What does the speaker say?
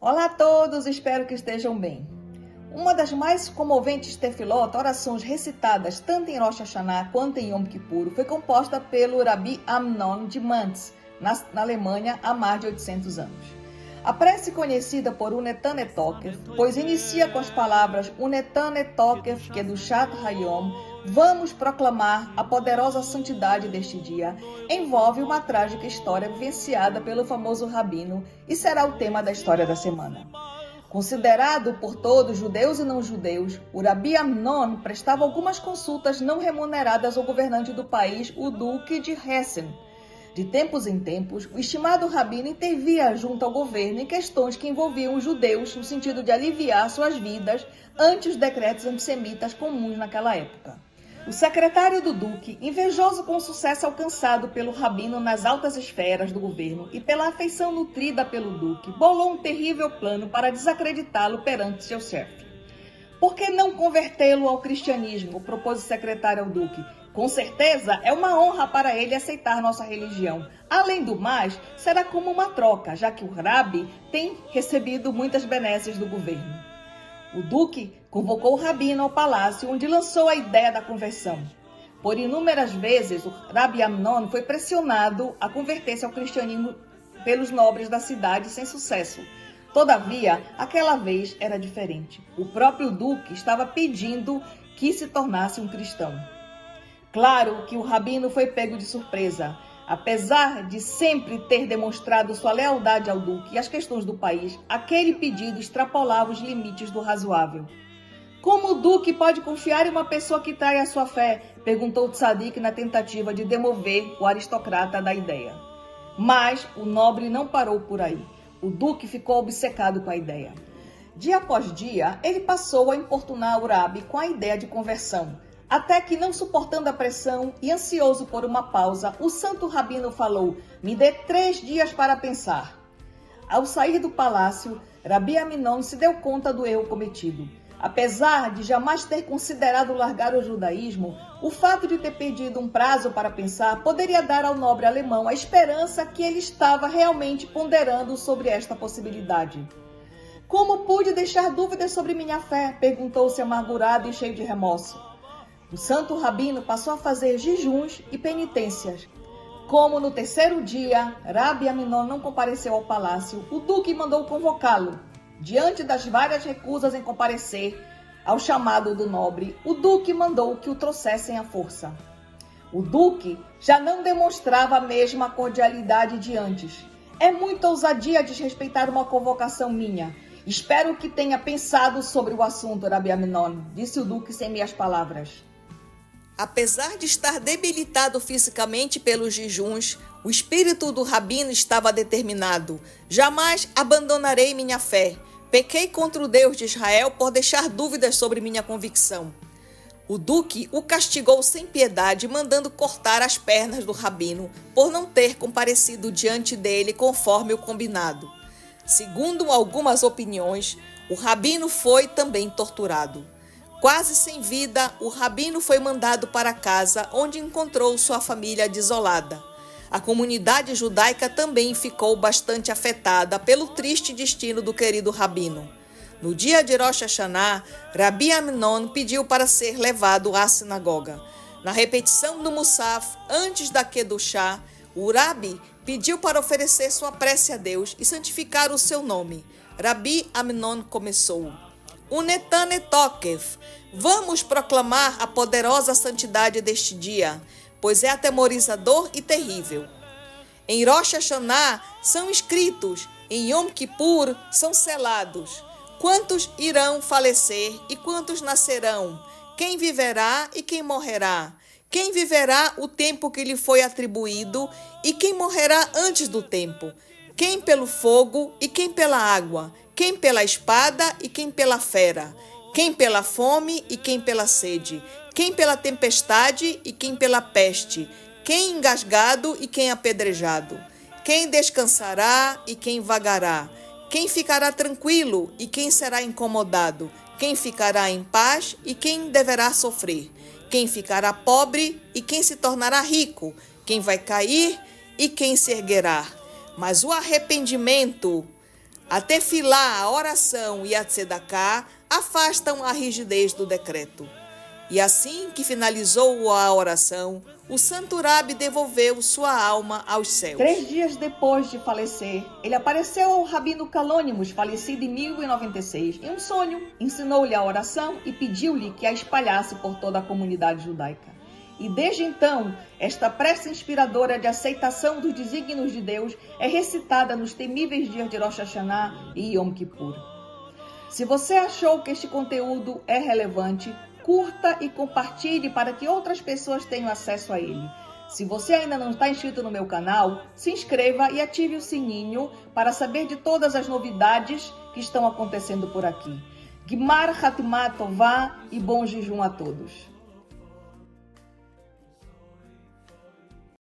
Olá a todos, espero que estejam bem. Uma das mais comoventes tefilot, orações recitadas tanto em Rosh Hashanah quanto em Yom Kippur, foi composta pelo Rabbi Amnon de Mainz, na Alemanha, há mais de 800 anos. A prece conhecida por Unetan et Tokef, pois inicia com as palavras Unetan et Tokef, que é do Shat Hayom, vamos proclamar a poderosa santidade deste dia, envolve uma trágica história vivenciada pelo famoso rabino e será o tema da história da semana. Considerado por todos, judeus e não judeus, o Rabbi Amnon prestava algumas consultas não remuneradas ao governante do país, o Duque de Hessen. De tempos em tempos, o estimado rabino intervia junto ao governo em questões que envolviam os judeus no sentido de aliviar suas vidas ante os decretos antissemitas comuns naquela época. O secretário do Duque, invejoso com o sucesso alcançado pelo rabino nas altas esferas do governo e pela afeição nutrida pelo Duque, bolou um terrível plano para desacreditá-lo perante seu chefe. Por que não convertê-lo ao cristianismo? Propôs o secretário ao Duque. Com certeza, é uma honra para ele aceitar nossa religião. Além do mais, será como uma troca, já que o Rabi tem recebido muitas benesses do governo. O Duque convocou o rabino ao palácio, onde lançou a ideia da conversão. Por inúmeras vezes, o Rabbi Amnon foi pressionado a converter-se ao cristianismo pelos nobres da cidade sem sucesso. Todavia, aquela vez era diferente. O próprio Duque estava pedindo que se tornasse um cristão. Claro que o rabino foi pego de surpresa. Apesar de sempre ter demonstrado sua lealdade ao Duque e às questões do país, aquele pedido extrapolava os limites do razoável. Como o Duque pode confiar em uma pessoa que trai a sua fé? Perguntou Tzadik na tentativa de demover o aristocrata da ideia. Mas o nobre não parou por aí. O Duque ficou obcecado com a ideia. Dia após dia, ele passou a importunar o Rabi com a ideia de conversão. Até que, não suportando a pressão e ansioso por uma pausa, o santo rabino falou: me dê 3 dias para pensar. Ao sair do palácio, Rabbi Amnon se deu conta do erro cometido. Apesar de jamais ter considerado largar o judaísmo, o fato de ter perdido um prazo para pensar poderia dar ao nobre alemão a esperança que ele estava realmente ponderando sobre esta possibilidade. Como pude deixar dúvidas sobre minha fé? Perguntou-se amargurado e cheio de remorso. O santo rabino passou a fazer jejuns e penitências. Como no 3º dia, Rabbi Amnon não compareceu ao palácio, o Duque mandou convocá-lo. Diante das várias recusas em comparecer ao chamado do nobre, o Duque mandou que o trouxessem à força. O Duque já não demonstrava a mesma cordialidade de antes. É muita ousadia desrespeitar uma convocação minha. Espero que tenha pensado sobre o assunto, Rabbi Amnon, disse o Duque sem meias palavras. Apesar de estar debilitado fisicamente pelos jejuns, o espírito do rabino estava determinado. Jamais abandonarei minha fé. Pequei contra o Deus de Israel por deixar dúvidas sobre minha convicção. O Duque o castigou sem piedade, mandando cortar as pernas do rabino por não ter comparecido diante dele conforme o combinado. Segundo algumas opiniões, o rabino foi também torturado. Quase sem vida, o rabino foi mandado para casa, onde encontrou sua família desolada. A comunidade judaica também ficou bastante afetada pelo triste destino do querido rabino. No dia de Rosh Hashanah, Rabbi Amnon pediu para ser levado à sinagoga. Na repetição do Musaf, antes da Kedushá, o Rabi pediu para oferecer sua prece a Deus e santificar o seu nome. Rabbi Amnon começou: Unetan et Tokef, vamos proclamar a poderosa santidade deste dia, pois é atemorizador e terrível. Em Rosh Hashanah são escritos, em Yom Kippur são selados. Quantos irão falecer e quantos nascerão? Quem viverá e quem morrerá? Quem viverá o tempo que lhe foi atribuído e quem morrerá antes do tempo? Quem pelo fogo e quem pela água? Quem pela espada e quem pela fera? Quem pela fome e quem pela sede? Quem pela tempestade e quem pela peste? Quem engasgado e quem apedrejado? Quem descansará e quem vagará? Quem ficará tranquilo e quem será incomodado? Quem ficará em paz e quem deverá sofrer? Quem ficará pobre e quem se tornará rico? Quem vai cair e quem se erguerá? Mas o arrependimento A tefilá, a oração e a tzedaká afastam a rigidez do decreto. E assim que finalizou a oração, o santo Rabi devolveu sua alma aos céus. 3 dias depois de falecer, ele apareceu ao rabino Calônimos, falecido em 1096, em um sonho. Ensinou-lhe a oração e pediu-lhe que a espalhasse por toda a comunidade judaica. E desde então, esta prece inspiradora de aceitação dos desígnios de Deus é recitada nos temíveis dias de Rosh Hashanah e Yom Kippur. Se você achou que este conteúdo é relevante, curta e compartilhe para que outras pessoas tenham acesso a ele. Se você ainda não está inscrito no meu canal, se inscreva e ative o sininho para saber de todas as novidades que estão acontecendo por aqui. Gmar Hatimah Tová e bom jejum a todos.